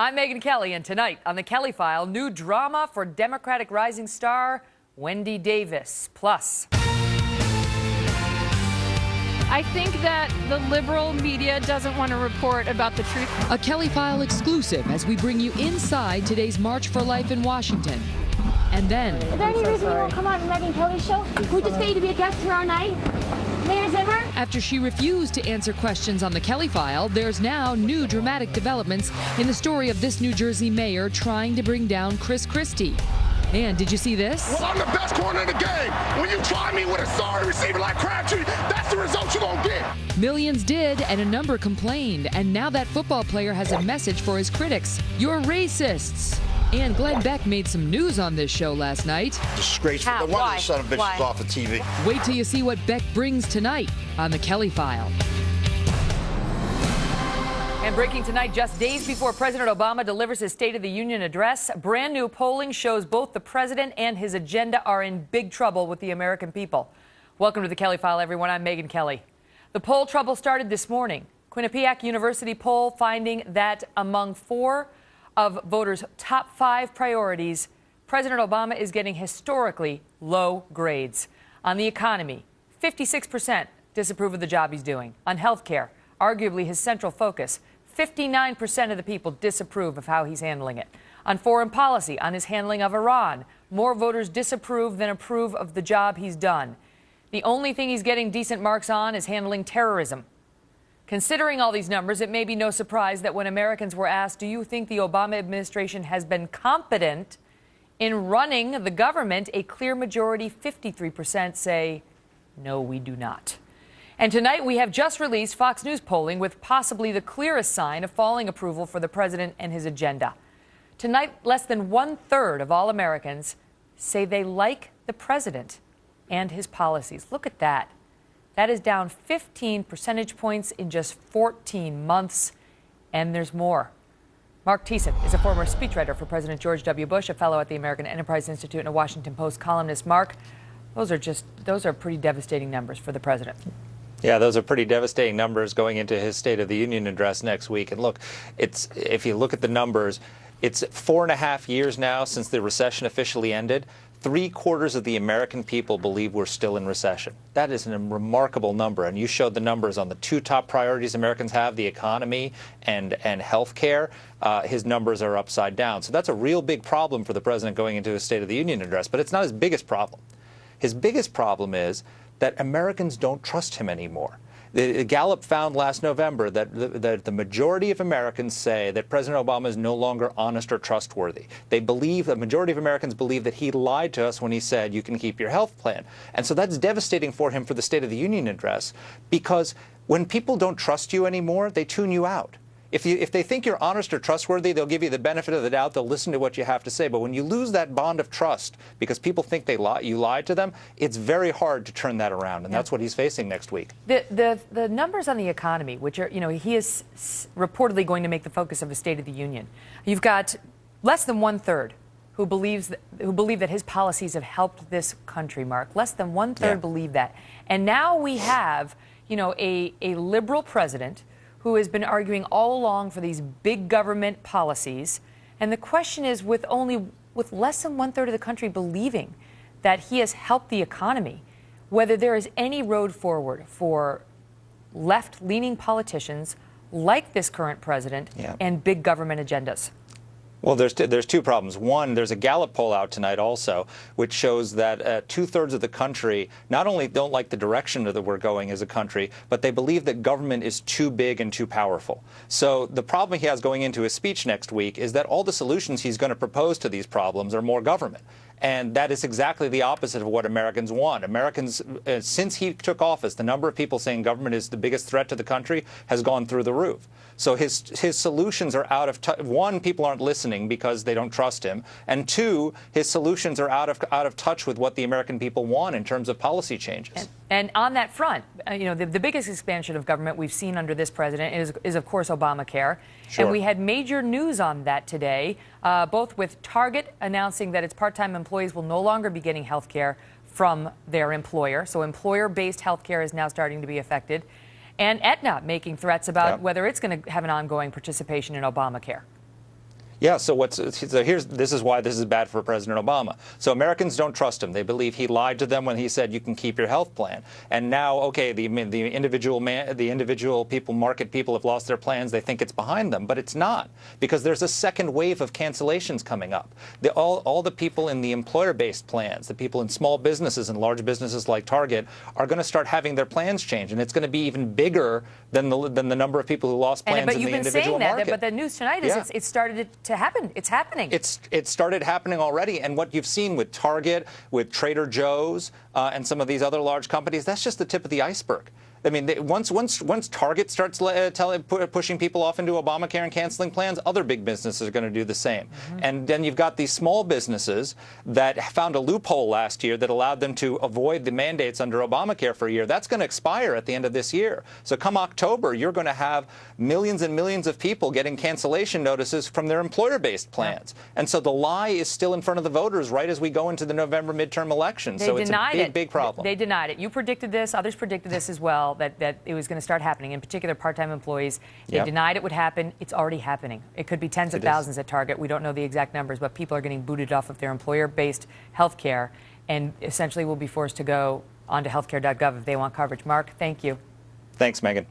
I'm Megyn Kelly, and tonight on the Kelly File, new drama for Democratic rising star Wendy Davis. Plus, I think that the liberal media doesn't want to report about the truth. A Kelly File exclusive as we bring you inside today's March for Life in Washington. And then, is there any reason you won't come on the Megyn Kelly show? We just paid to be a guest tomorrow night. Mayor Zimmer? After she refused to answer questions on the Kelly File, there's now new dramatic developments in the story of this New Jersey mayor trying to bring down Chris Christie. And did you see this? Well, I'm the best corner in the game. When you try me with a sorry receiver like Crabtree, that's the result you're going to get. Millions did, and a number complained. And now that football player has a message for his critics. You're racists. And Glenn Beck made some news on this show last night. Disgraceful. No wonder the son of a bitch is off of TV. Wait till you see what Beck brings tonight on the Kelly File. and breaking tonight, just days before President Obama delivers his State of the Union address, brand new polling shows both the president and his agenda are in big trouble with the American people. Welcome to the Kelly File, everyone. I'm Megyn Kelly. The poll trouble started this morning. Quinnipiac University poll finding that among 4 of voters' top 5 priorities, President Obama is getting historically low grades. On the economy, 56% disapprove of the job he's doing. On health care, arguably his central focus, 59% of the people disapprove of how he's handling it. On foreign policy, on his handling of Iran, more voters disapprove than approve of the job he's done. The only thing he's getting decent marks on is handling terrorism. Considering all these numbers, it may be no surprise that when Americans were asked, do you think the Obama administration has been competent in running the government, a clear majority, 53%, say, no, we do not. And tonight we have just released Fox News polling with possibly the clearest sign of falling approval for the president and his agenda. Tonight, less than 1/3 of all Americans say they like the president and his policies. Look at that. That is down 15 percentage points in just 14 months, and there's more. Mark Thiessen is a former speechwriter for President George W. Bush, a fellow at the American Enterprise Institute, and a Washington Post columnist. Mark, those are pretty devastating numbers for the president. Yeah, those are pretty devastating numbers going into his State of the Union address next week. And look, if you look at the numbers, it's 4.5 years now since the recession officially ended. 3/4 of the American people believe we're still in recession. That is a remarkable number. And you showed the numbers on the 2 top priorities Americans have, the economy and health care. His numbers are upside down. So that's a real big problem for the president going into his State of the Union address. But it's not his biggest problem. His biggest problem is that Americans don't trust him anymore. The Gallup found last November that the majority of Americans say that President Obama is no longer honest or trustworthy. The majority of Americans believe that he lied to us when he said you can keep your health plan. And so that's devastating for him for the State of the Union address, because when people don't trust you anymore, they tune you out. If they think you're honest or trustworthy, they'll give you the benefit of the doubt. They'll listen to what you have to say. But when you lose that bond of trust because people think you lied to them, it's very hard to turn that around. And that's what he's facing next week. The numbers on the economy, which are, he is reportedly going to make the focus of a State of the Union. You've got less than 1/3 who believe that his policies have helped this country, Mark. Less than 1/3 believe that. And now we have, a liberal president who has been arguing all along for these big government policies. And the question is, with less than 1/3 of the country believing that he has helped the economy, whether there is any road forward for left-leaning politicians like this current president and big government agendas. Well, there's 2 problems. One, there's a Gallup poll out tonight also, which shows that 2/3 of the country not only don't like the direction that we're going as a country, but they believe that government is too big and too powerful. So the problem he has going into his speech next week is that all the solutions he's going to propose to these problems are more government. And that is exactly the opposite of what Americans want. Americans, since he took office, the number of people saying government is the biggest threat to the country has gone through the roof. So his solutions are out of touch. 1, people aren't listening because they don't trust him. And 2, his solutions are out of touch with what the American people want in terms of policy changes. And on that front, the biggest expansion of government we've seen under this president is of course, Obamacare. Sure. And we had major news on that today, both with Target announcing that its part-time employees will no longer be getting health care from their employer. So employer-based health care is now starting to be affected. And Aetna making threats about whether it's going to have an ongoing participation in Obamacare. Yeah, so this is why this is bad for President Obama. So Americans don't trust him. They believe he lied to them when he said you can keep your health plan. And now, okay, the individual people, market people have lost their plans. They think it's behind them, but it's not, because there's a second wave of cancellations coming up. All the people in the employer-based plans, the people in small businesses and large businesses like Target, are going to start having their plans changed, and it's going to be even bigger than the number of people who lost plans in the individual market. But the news tonight is it started to happen. It's happening. It started happening already, and what you've seen with Target, with Trader Joe's, and some of these other large companies, that's just the tip of the iceberg. I mean, once Target starts pushing people off into Obamacare and canceling plans, other big businesses are going to do the same. And then you've got these small businesses that found a loophole last year that allowed them to avoid the mandates under Obamacare for a year. That's going to expire at the end of this year. So come October, you're going to have millions and millions of people getting cancellation notices from their employer-based plans. And so the lie is still in front of the voters right as we go into the November midterm election. So it's a big problem. They denied it. You predicted this. Others predicted this as well. That it was going to start happening, in particular part-time employees. They denied it would happen. It's already happening. It could be tens of thousands at Target. We don't know the exact numbers, but people are getting booted off of their employer-based health care and essentially will be forced to go onto healthcare.gov if they want coverage. Mark, thank you. Thanks, Megan.